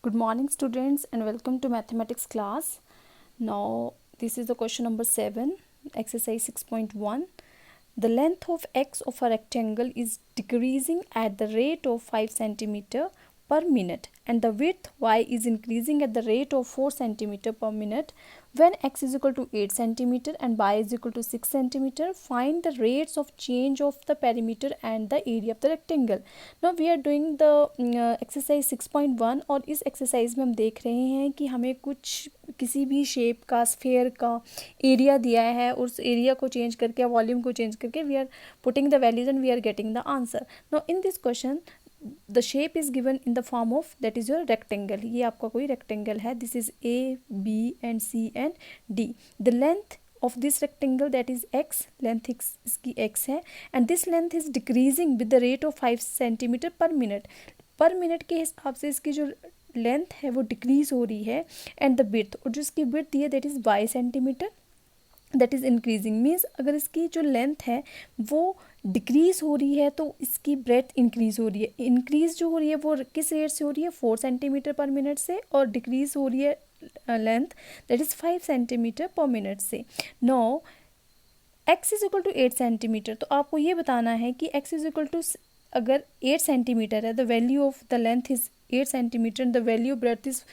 Good morning students and welcome to mathematics class. Now this is the question number 7, exercise 6.1. The length of x of a rectangle is decreasing at the rate of 5 centimeter per minute and the width y is increasing at the rate of 4 centimeter per minute. When x is equal to 8 centimeter and y is equal to 6 centimeter, find the rates of change of the perimeter and the area of the rectangle. Now we are doing the exercise 6.1 और इस exercise में हम देख रहे हैं कि हमें कुछ किसी भी शेप का स्फेयर का एरिया दिया है और उस एरिया को चेंज करके वॉल्यूम को चेंज करके we are putting the values and we are getting the answer. Now in this question the shape is given in the form of that is your rectangle. ये आपका कोई rectangle है. This is A B and C and D. The length of this rectangle that is x, length इसकी x है and this length is decreasing with the rate of 5 centimeter per minute. पर minute के हिसाब से इसकी जो length है वो डिक्रीज हो रही है एंड द विड्थ, और जो इसकी विड्थ दी है that is y centimetre, that is increasing. Means अगर इसकी जो लेंथ है वो डिक्रीज हो रही है तो इसकी ब्रेथ इंक्रीज हो रही है. इंक्रीज जो हो रही है वो किस रेट से हो रही है? 4 सेंटीमीटर पर मिनट से, और डिक्रीज हो रही है length that is 5 centimetre per minute से. No x is equal to 8 centimetre. तो आपको ये बताना है कि x इज इक्वल टू, अगर 8 सेंटीमीटर है the value of the length is 8 centimetre and the value breadth is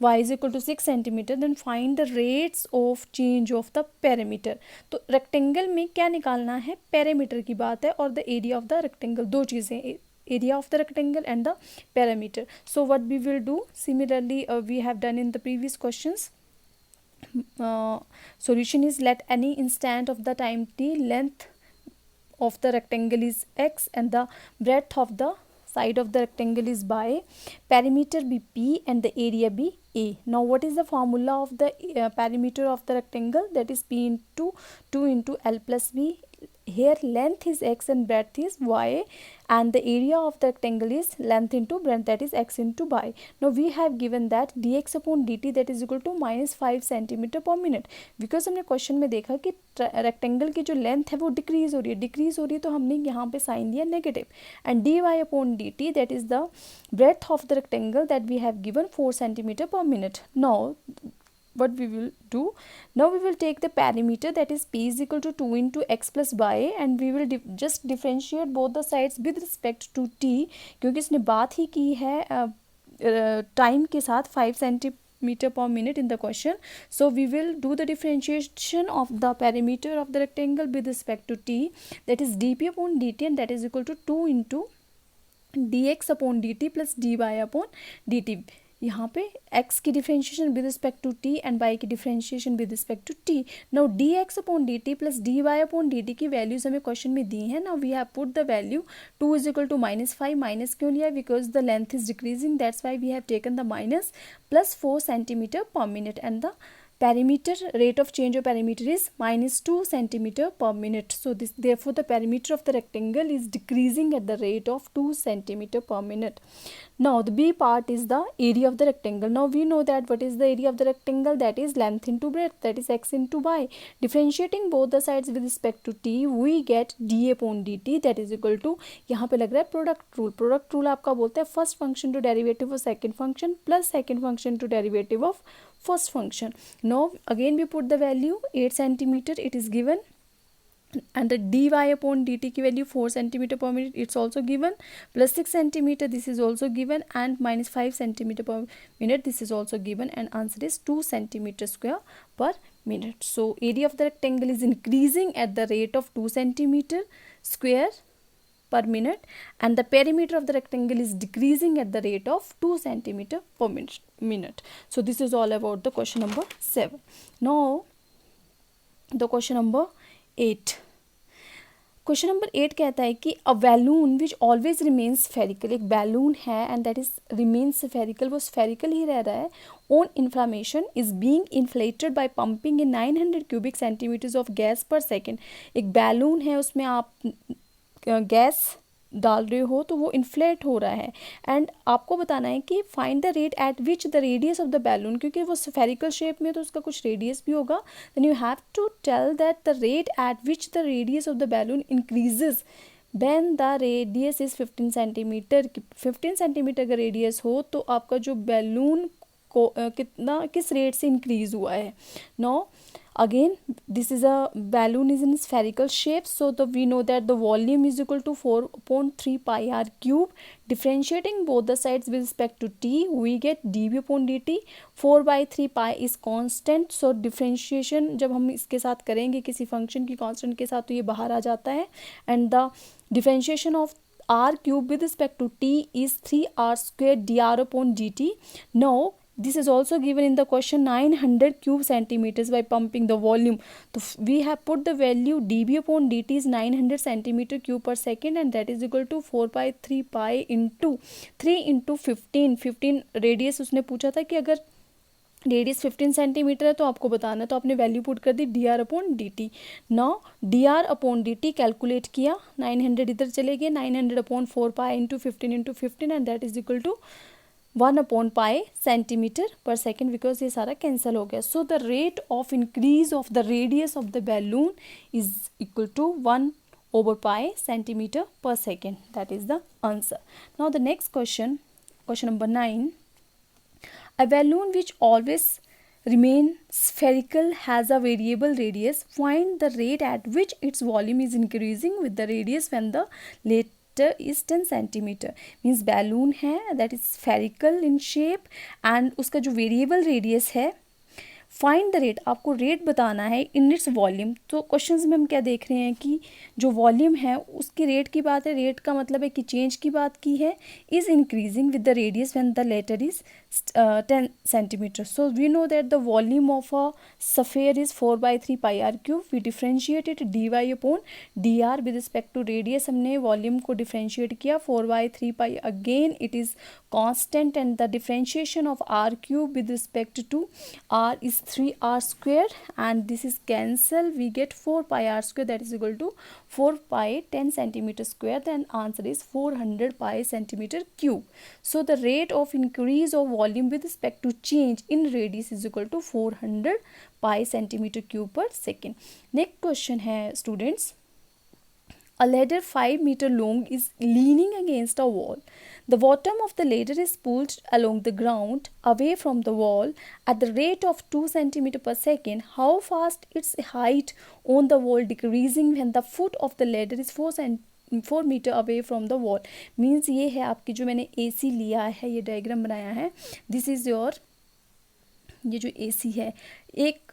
y is equal to 6 centimetre, then find the rates of change of the perimeter. तो rectangle में क्या निकालना है? Perimeter की बात है और the area of the rectangle. दो चीज़ें, area of the rectangle and the perimeter. So what we will do similarly we have done in the previous questions. Solution is, let any instant of the time t, length of the rectangle is x and the breadth of the side of the rectangle is by, perimeter be p and the area be a. Now what is the formula of the perimeter of the rectangle? That is p into 2 into l plus b. Here length is x and breadth is y and the area of the rectangle is length into breadth, that is x into y. Now we have given that dx upon dt that is equal to minus 5 centimeter per minute. Because हमने question में देखा कि rectangle की जो length है वो decrease हो रही है तो हमने यहाँ पे साइन दिया negative. And dy upon dt that is the breadth of the rectangle that we have given 4 centimeter per minute. Now what we will do, now we will take the perimeter that is p is equal to 2 into x plus y and we will just differentiate both the sides with respect to t, क्योंकि इसने बात ही की है time के साथ 5 centimeter per minute in the question. So we will do the differentiation of the perimeter of the rectangle with respect to t, that is dp upon dt and that is equal to 2 into dx upon dt plus dy upon dt. यहाँ पे x की differentiation with respect to t and y की differentiation with respect to t. Now dx upon dt plus dy upon dt की values हमें question में दी हैं. Now we have put the value 2 is equal to minus 5. Minus क्यों लिया? Because the length is decreasing, that's why we have taken the minus, plus 4 centimetre per minute and the perimeter rate of change of perimeter is minus 2 centimeter per minute. So this, therefore the perimeter of the rectangle is decreasing at the rate of 2 centimeter per minute. Now the b part is the area of the rectangle. Now we know that what is the area of the rectangle, that is length into breadth, that is x into y. Differentiating both the sides with respect to t we get d upon dt that is equal to, यहाँ पे लग रहा है product rule. Product rule आपका बोलता है first function to derivative of second function plus second function to derivative of first function. Now again we put the value 8 centimeter, it is given, and the dy upon dt की value 4 centimeter per minute, it's also given, plus 6 centimeter this is also given, and minus 5 centimeter per minute this is also given, and answer is 2 centimeter square per minute. So area of the rectangle is increasing at the rate of 2 centimeter square per minute and the perimeter of the rectangle is decreasing at the rate of 2 centimeter per minute. So this is all about the question number 7. Now the question number 8. Question number 8 कहता है कि a balloon which always remains spherical. एक balloon है and that is remains spherical, वो spherical ही रह रहा है. On inflammation is being inflated by pumping in 900 cubic centimetres of gas per second. एक बैलून है, उसमें आप गैस डाल रहे हो तो वो इन्फ्लेट हो रहा है एंड आपको बताना है कि find the rate at which the radius of the balloon, क्योंकि वो स्फेरिकल शेप में तो उसका कुछ रेडियस भी होगा. Then you have to tell that the rate at which the radius of the balloon increases when the radius is 15 centimetre, 15 centimetre का radius हो तो आपका जो बैलून को कितना किस रेट से इंक्रीज हुआ है. No again this is a balloon is in spherical shape, so we know that the volume is equal to 4/3 pi r cube. Differentiating both the sides with respect to t, we get dv upon dt. 4/3 pi is constant, so differentiation जब हम इसके साथ करेंगे किसी function की constant के साथ तो ये बाहर आ जाता है. And the differentiation of r cube with respect to t is 3r square dr upon dt. Now this is also given in the question 900 cube centimeters by pumping the volume. So we have put the value dB upon dt is 900 centimeter cube per second, and that is equal to 4/3 pi into 3 into 15 radius उसने पूछा था कि अगर radius 15 centimetre है तो आपको बताना है, तो आपने वैल्यू पुट कर दी dr upon dt. Now dr upon dt calculate किया, 900 इधर चले गए, 900 upon 4 pi into 15 and that is equal to 1 upon pi centimetre per second, because ये सारा कैंसिल हो गया. So the rate of increase of the radius of the balloon is equal to 1 over pi centimeter per second. That is the answer. Now the next question, question number 9. A balloon which always remains spherical has a variable radius. Find the rate at which its volume is increasing with the radius when the latter is 10 centimeter. Means balloon है that is spherical in shape and उसका जो variable radius है, find the rate, आपको rate बताना है in its volume. तो questions में हम क्या देख रहे हैं कि जो वॉल्यूम है उसकी रेट की बात है. रेट का मतलब है कि चेंज की बात की है. Is increasing with the radius when the latter is 10 centimetre. So we know that the volume of a sphere is 4/3 pi R cube. We differentiated D Y upon D R with respect to radius. हमने volume को differentiate किया 4/3 pi. Again it is constant and the differentiation of R cube with respect to R is 3r square and this is cancel. We get 4 pi r square, that is equal to 4 pi 10 centimeter square. Then answer is 400 pi centimeter cube. So the rate of increase of volume with respect to change in radius is equal to 400 pi centimeter cube per second. Next question है students. A ladder 5 meter long is leaning against a wall. The bottom of the ladder is pulled along the ground away from the wall at the rate of 2 centimeter per second. How fast its height on the wall decreasing when the foot of the ladder is 4 meter away from the wall. Means ये है आपकी जो मैंने AC लिया है, ये diagram बनाया है. This is your, ये जो AC है, एक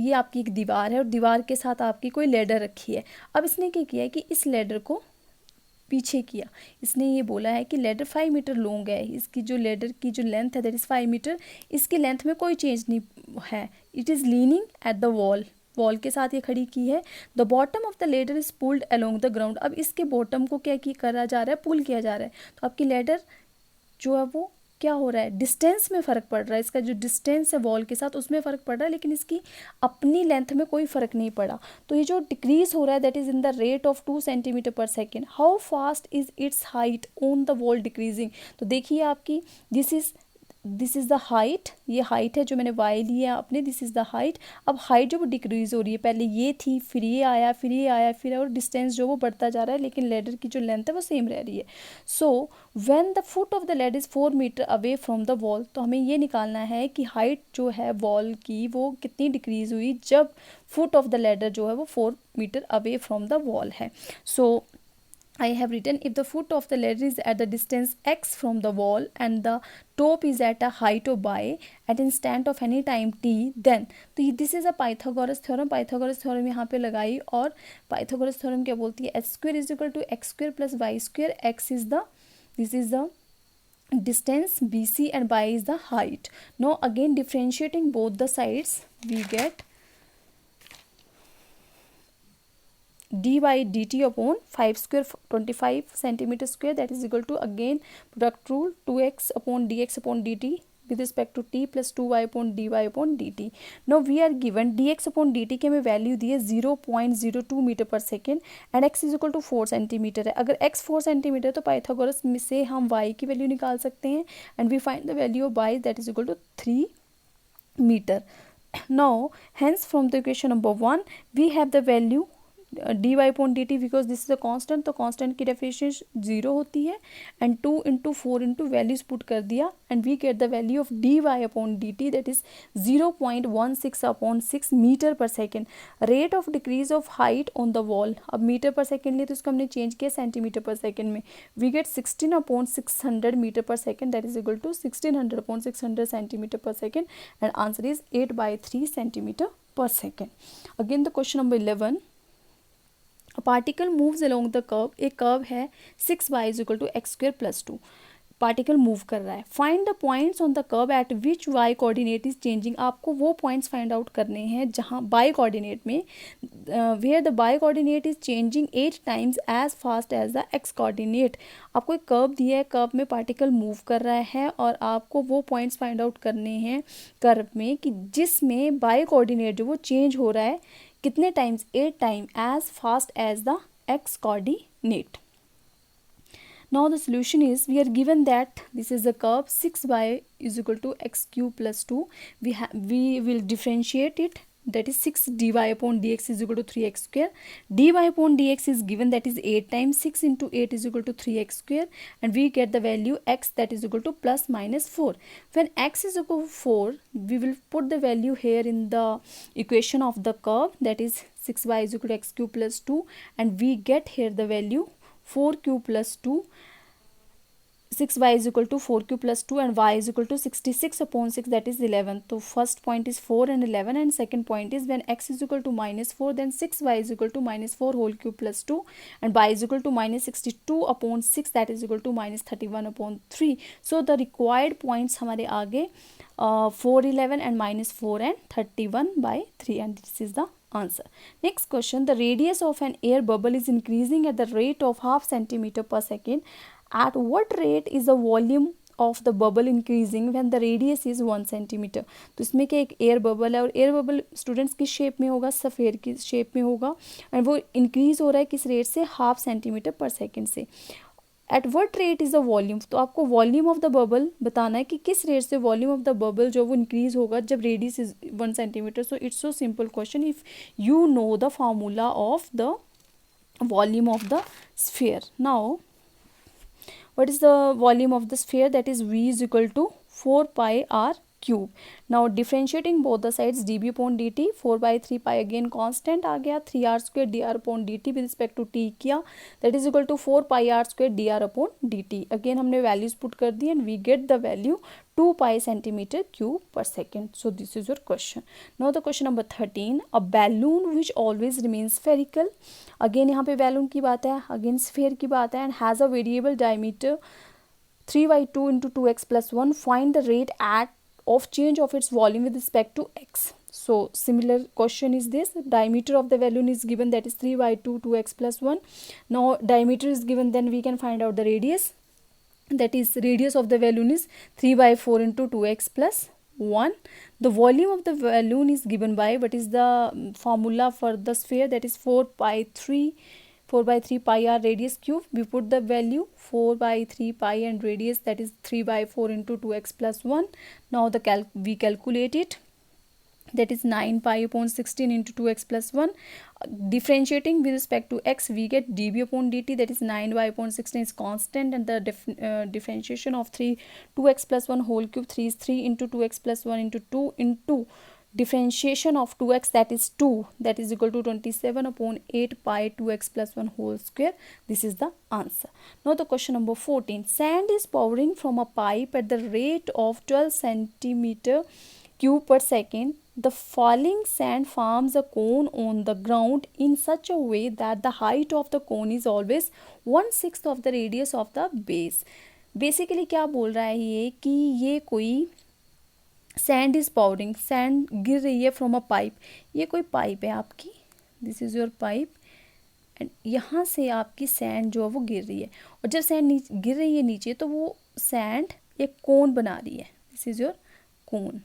ये आपकी एक दीवार है और दीवार के साथ आपकी कोई लेडर रखी है. अब इसने क्या किया है कि इस लेडर को पीछे किया. इसने ये बोला है कि लेडर 5 मीटर लॉन्ग है. इसकी जो लेडर की जो लेंथ है दैट इज़ 5 मीटर. इसकी लेंथ में कोई चेंज नहीं है. It is leaning at the wall के साथ ये खड़ी की है. The bottom of the ladder is pulled along the ground. अब इसके बॉटम को क्या करा जा रहा है, पुल किया जा रहा है. तो आपकी लेडर जो है वो क्या हो रहा है, डिस्टेंस में फ़र्क पड़ रहा है. इसका जो डिस्टेंस है वॉल के साथ उसमें फ़र्क पड़ रहा है, लेकिन इसकी अपनी लेंथ में कोई फ़र्क नहीं पड़ा. तो ये जो डिक्रीज हो रहा है that is in the rate of 2 centimetre per second. How fast is its height on the wall decreasing. तो देखिए आपकी दिस इज़ द हाइट, ये हाइट है जो मैंने वाई लिया आपने, दिस इज़ द हाइट. अब हाइट जो वो डिक्रीज हो रही है, पहले ये थी फिर ये आया फिर ये आया फिर, और डिस्टेंस जो वो बढ़ता जा रहा है, लेकिन लेडर की जो लेंथ है वो सेम रह रही है. So when the foot of the ladder is 4 metre away from the wall. तो हमें ये निकालना है कि हाइट जो है वॉल की वो कितनी डिक्रीज हुई जब फुट ऑफ द लेडर जो है वो 4 metre away from the wall है. So I have written if the foot of the ladder is at the distance x from the wall and the top is at a height of y at instant of any time t, then तो this is a Pythagoras theorem. Pythagoras theorem यहाँ पे लगाई और Pythagoras theorem क्या बोलती है, h square is equal to x square plus y square. X is the, this is the distance BC and y is the height. Now again differentiating both the sides we get dy dt upon 5 square 25 centimeter square, that is equal to again product rule 2x upon dx upon dt with respect to t plus 2y upon dy upon dt. Now we are given dx upon dt की हमें value दी है 0.02 metre per second and x is equal to 4 centimetre है. अगर x 4 centimetre तो Pythagoras में से हम y की वैल्यू निकाल सकते हैं and we find the value of y that is equal to 3 metre. Now hence from the equation number 1 we have the value D Y upon D T, because this is a constant, तो constant की definition 0 होती है, and 2 into 4 into values put कर दिया, and we get the value of D Y upon D T, that is 0.16 upon 6 metre per second. Rate of decrease of height on the wall, अब metre per second लिए तो इसको हमने change किया centimetre per second में, we get 16 upon 600 metre per second, that is equal to 1600 upon 600 centimetre per second, and answer is 8/3 centimetre per second. Again the question number 11. A particle moves along the curve. एक curve है 6y is equal to x square plus 2. Particle move कर रहा है. Find the points on the curve at which y coordinate is changing. आपको वो points find out करने हैं जहाँ बाई कोऑर्डिनेट में, where the y coordinate is changing 8 times as fast as the x coordinate. आपको एक कर्व दिया है, कर्व में पार्टिकल मूव कर रहा है और आपको वो पॉइंट्स फाइंड आउट करने हैं कर्व में कि जिसमें बाई कोऑर्डिनेट जो वो चेंज हो रहा है कितने times, 8 time as fast as the x coordinate. Now the solution is, we are given that this is a curve 6y is equal to x cube plus 2. We will differentiate it, that is 6 dy upon dx is equal to 3x square. Dy upon dx is given, that is 8 times 6 into 8 is equal to 3x square, and we get the value x, that is equal to plus minus 4. When x is equal to 4, we will put the value here in the equation of the curve, that is 6y is equal to x cube plus 2, and we get here the value 4 cube plus 2, 6y is equal to 4 cube plus 2, and y is equal to 66 upon 6, that is 11. So first point is 4 and 11, and second point is when x is equal to minus 4, then 6y is equal to minus 4 whole cube plus 2, and y is equal to minus 62 upon 6, that is equal to minus 31 upon 3. So the required points हमारे आगे 4, 11 and minus 4 and 31/3, and this is the answer. Next question, the radius of an air bubble is increasing at the rate of half centimeter per second. At what rate is the volume of the bubble increasing when the radius is 1 centimeter? तो इसमें क्या एक air bubble है, और air bubble students किस shape में होगा, sphere की शेप में होगा, एंड वो इंक्रीज हो रहा है किस रेट से, हाफ सेंटीमीटर पर सेकेंड से. At what rate is the volume, तो आपको वॉल्यूम ऑफ द बबल बताना है कि किस रेट से वॉल्यूम ऑफ द बबल जो वो इंक्रीज होगा जब radius is 1 centimetre. So it's so simple question, if you know the formula of the volume of the sphere. Now what is the volume of the sphere, that is v is equal to 4 pi r cube. Now differentiating both the sides, db upon dt, 4/3 pi again constant आ गया, 3r square dr upon dt with respect to t किया, that is equal to 4 pi r square dr upon dt. again हमने values put कर दी, and we get the value 2 pi centimeter cube per second. So this is your question. Now the question number 13, a balloon which always remains spherical. again यहाँ पे balloon की बात है, again sphere की बात है, and has a variable diameter 3/2 into 2x plus 1. find the rate of change of its volume with respect to x. So similar question is this, diameter of the balloon is given, that is 3/2 2x plus 1. now diameter is given, then we can find out the radius, that is radius of the balloon is 3/4 into 2x plus 1. the volume of the balloon is given by, what is the formula for the sphere, that is 4/3 pi r radius cube. we put the value 4/3 pi and radius, that is 3/4 into 2x plus 1. now we calculate it, that is 9 pi upon 16 into 2x plus 1. differentiating with respect to x, we get db upon dt, that is 9y upon 16 is constant, and the differentiation of 2x plus 1 whole cube, 3 is 3 into 2x plus 1 into 2 into differentiation of 2x, that is 2, that is equal to 27 upon 8 pi 2x plus 1 whole square. this is the answer. Now the question number 14, sand is pouring from a pipe at the rate of 12 centimeter cube per second. the falling sand forms a cone on the ground in such a way that the height of the cone is always 1/6 of the radius of the base. Basically क्या बोल रहा है ये कि ये कोई sand is पाउडरिंग, sand गिर रही है फ्रॉम अ पाइप. ये कोई पाइप है आपकी, this is your pipe, and यहाँ से आपकी सैंड जो है वो गिर रही है, और जब सैंड गिर रही है नीचे तो वो सैंड एक कोन बना रही है, this is your cone,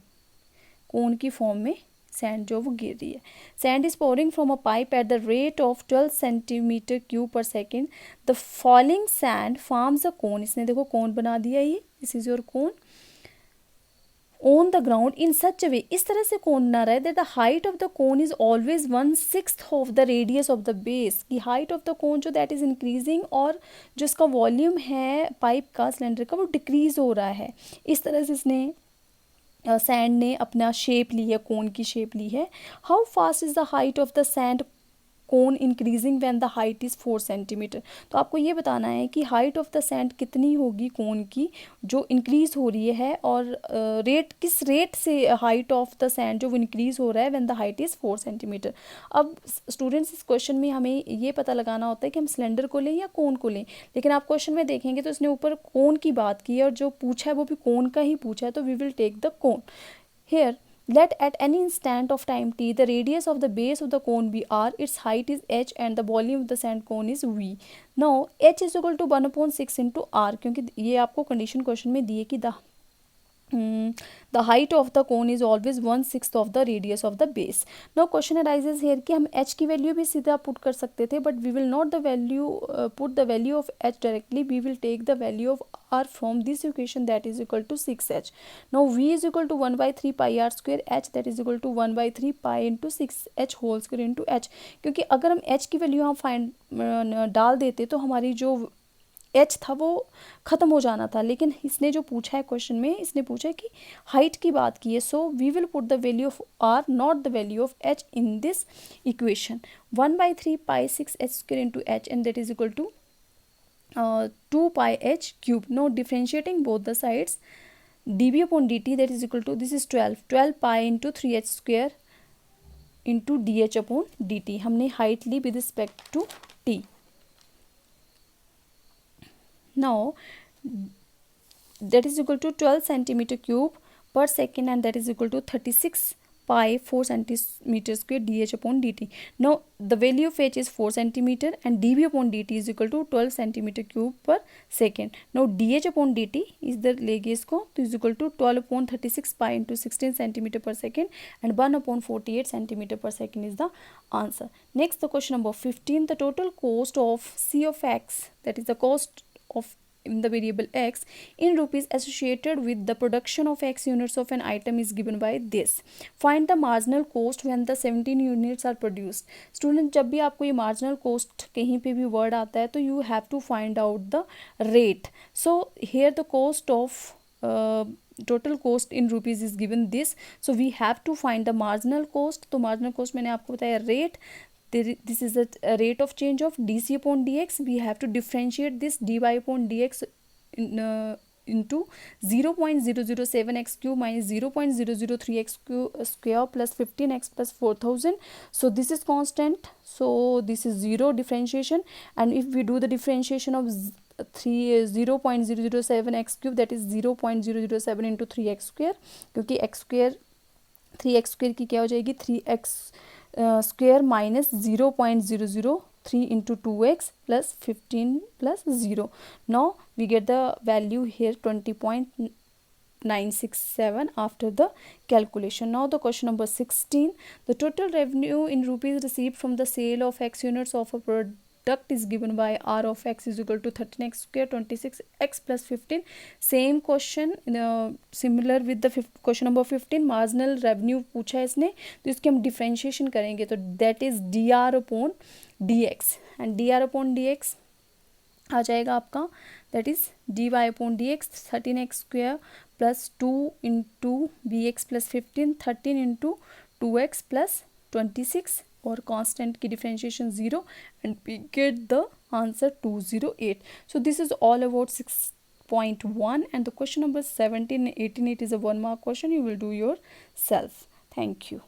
cone की फॉर्म में सैंड जो वो गिर रही है. Sand is pouring from a pipe at the rate of 12 centimetre cube per second. The falling sand forms a cone, इसने देखो कोन बना दिया ये, this is your cone, on the ground in such a way, इस तरह से cone बना रहा है that the height of the cone is always 1/6 of the radius of the base, की हाइट ऑफ द कोन जो दैट इज इंक्रीजिंग और जो इसका वॉल्यूम है पाइप का सिलेंडर का वो डिक्रीज हो रहा है। इस तरह से इसने सैंड ने अपना शेप ली है, कोन की शेप ली है। How fast is the height of the sand cone increasing when the height is 4 centimetre. तो आपको ये बताना है कि हाइट ऑफ द सैंड कितनी होगी कोन की जो इंक्रीज हो रही है, और रेट किस रेट से हाइट ऑफ द सैंड जो वो इंक्रीज हो रहा है when the height is 4 centimetre. अब स्टूडेंट्स इस क्वेश्चन में हमें ये पता लगाना होता है कि हम सिलेंडर को लें या कोन को लें, लेकिन आप क्वेश्चन में देखेंगे तो इसने ऊपर कोन की बात की है और जो पूछा है वो भी कोन का ही पूछा है, तो we will take the cone. Here, let at any instant of time t the radius of the base of the cone be r, its height is h and the volume of the sand cone is v. Now h is equal to 1/6 into r, क्योंकि ये आपको condition question में दिए कि the height of the cone is always 1/6 of the radius of the base. Now question arises here कि हम h की value भी सीधा पुट कर सकते थे, but we will not the value put the value of h directly, we will take the value of r from this equation that is equal to 6h. Now v is equal to 1/3 pi r square h, that is equal to 1/3 pi into 6h whole square into h, क्योंकि अगर हम h की value हम find डाल देते तो हमारी जो एच था वो ख़त्म हो जाना था, लेकिन इसने जो पूछा है क्वेश्चन में, इसने पूछा है कि हाइट की बात की है, so we will put the value of r naught the value of h in this equation. 1/3 pi 6h square into h and that is equal to 2 pi h cube. Now differentiating both the sides, dv upon dt that is equal to, this is 12 pi into 3h square into dh upon dt. हमने height ली with respect to t. Now that is equal to 12 centimeter cube per second and that is equal to 36 pi 4 centimeter square dh upon dt. Now the value of h is 4 centimeter and dv upon dt is equal to 12 centimeter cube per second. Now dh upon dt is the लेंगे इसको तो is equal to 12 upon 36 pi into 16 centimeter per second and 1 upon 48 centimeter per second is the answer. Next the question number 15, the total cost of c of x, that is the cost of in the variable x in rupees associated with the production of x units of an item is given by this. Find the marginal cost when the 17 units are produced. Student, जब भी आपको ये marginal cost कहीं पे भी word आता है तो you have to find out the rate. So here the cost of total cost in rupees is given this, so we have to find the marginal cost. तो marginal cost मैंने आपको बताया rate, this is a rate of change of dc upon dx. We have to differentiate this dy upon dx into 0.007x cube minus 0.003x square plus 15x plus 4000. So this is constant, so this is 0 differentiation, and if we do the differentiation of 0.007x cube, that is 0.007 into 3x square, क्योंकि x square 3x square की क्या हो जाएगी 3x square minus 0.003 into 2x plus 15 plus 0. Now we get the value here 20.967 after the calculation. Now the question number 16, the total revenue in rupees received from the sale of x units of a product is given by r of x is equal to 13x square 26x plus 15. Same question similar with the question number 15, marginal revenue पूछा है इसने, तो इसकी हम differentiation करेंगे तो that is dr upon dx and dr upon dx आ जाएगा आपका that is dy upon dx 13x square plus 2 into bx plus 15 13 into 2x plus 26 और कांस्टेंट की differentiation 0 and we get the answer 208. So this is all about 6.1 and the question number 17 and 18, it is a 1 mark question. You will do yourself. Thank you.